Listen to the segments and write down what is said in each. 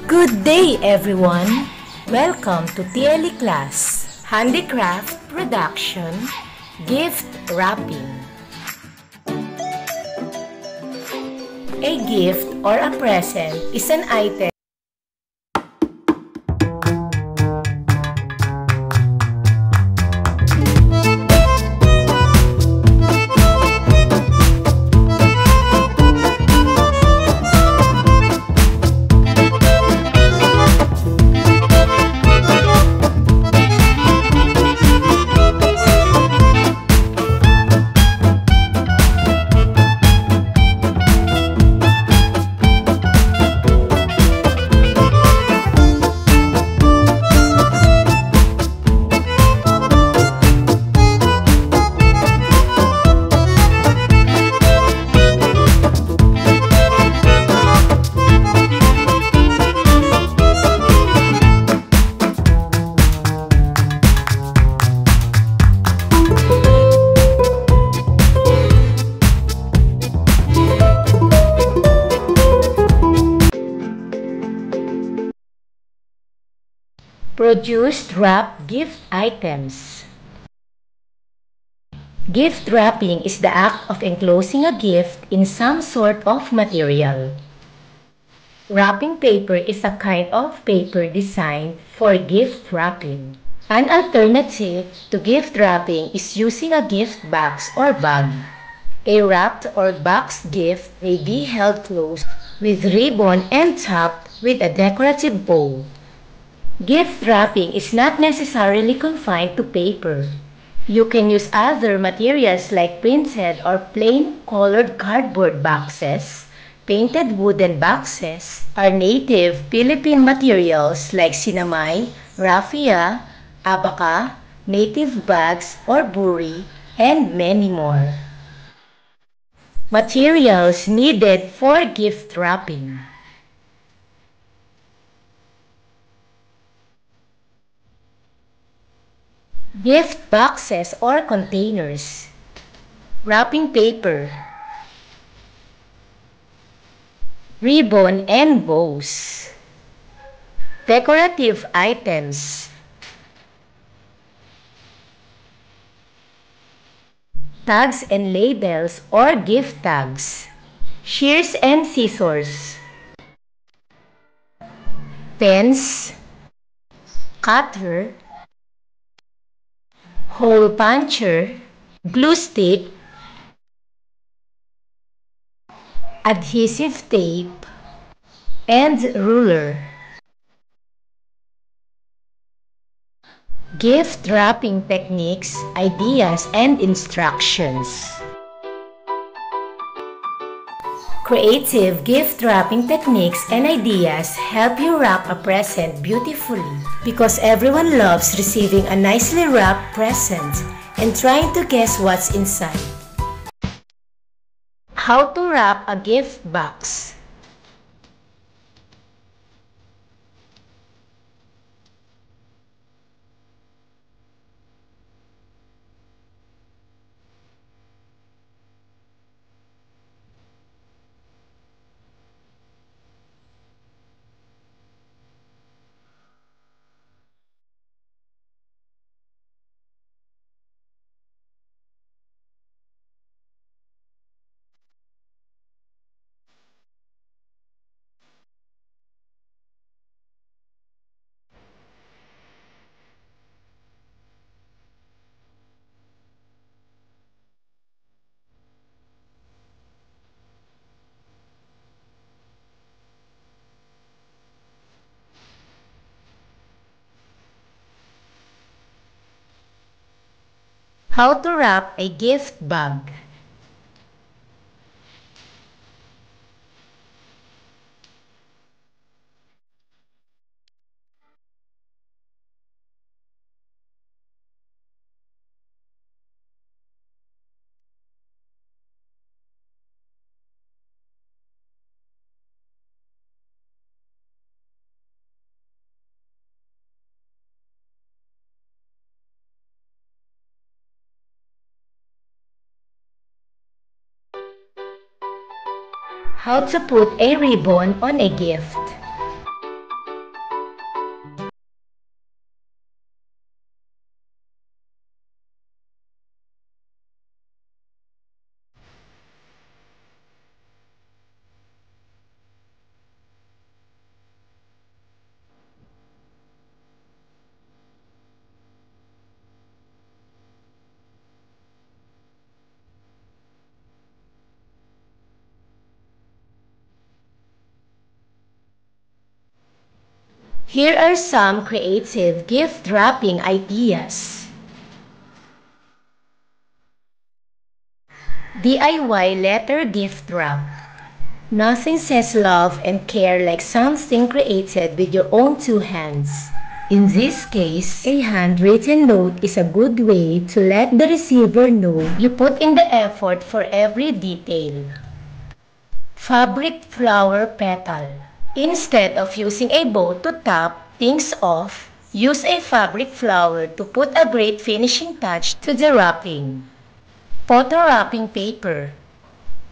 Good day, everyone! Welcome to TLE class, Handicraft Production, Gift Wrapping. A gift or a present is an item produced wrapped gift items. Gift wrapping is the act of enclosing a gift in some sort of material. Wrapping paper is a kind of paper designed for gift wrapping. An alternative to gift wrapping is using a gift box or bag. A wrapped or boxed gift may be held closed with ribbon and topped with a decorative bow. Gift wrapping is not necessarily confined to paper. You can use other materials like printed or plain colored cardboard boxes, painted wooden boxes, or native Philippine materials like sinamay, raffia, abaca, native bags or buri, and many more. Materials needed for gift wrapping. Gift boxes or containers. Wrapping paper. Ribbon and bows. Decorative items. Tags and labels or gift tags. Shears and scissors. Pens. Cutter. Hole puncher, glue stick, adhesive tape, and ruler. Gift wrapping techniques, ideas, and instructions. Creative gift wrapping techniques and ideas help you wrap a present beautifully because everyone loves receiving a nicely wrapped present and trying to guess what's inside. How to wrap a gift box. How to wrap a gift bag. How to put a ribbon on a gift. Here are some creative gift wrapping ideas. DIY letter gift wrap. Nothing says love and care like something created with your own two hands. In this case, a handwritten note is a good way to let the receiver know you put in the effort for every detail. Fabric flower petal. Instead of using a bow to top things off, use a fabric flower to put a great finishing touch to the wrapping. Photo wrapping paper.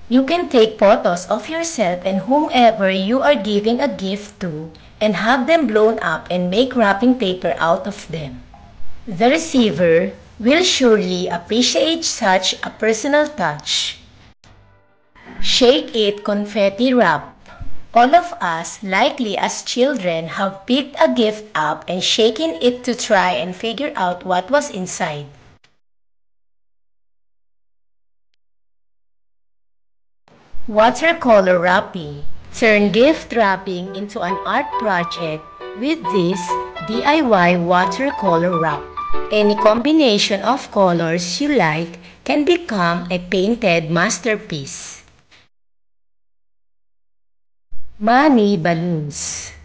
You can take photos of yourself and whomever you are giving a gift to and have them blown up and make wrapping paper out of them. The receiver will surely appreciate such a personal touch. Shake It confetti wrap. All of us, likely as children, have picked a gift up and shaken it to try and figure out what was inside. Watercolor wrapping. Turn gift wrapping into an art project with this DIY watercolor wrap. Any combination of colors you like can become a painted masterpiece. Money balloons.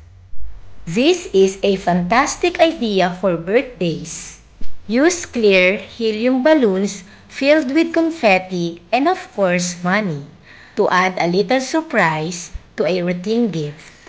This is a fantastic idea for birthdays. Use clear helium balloons filled with confetti and of course money to add a little surprise to a routine gift.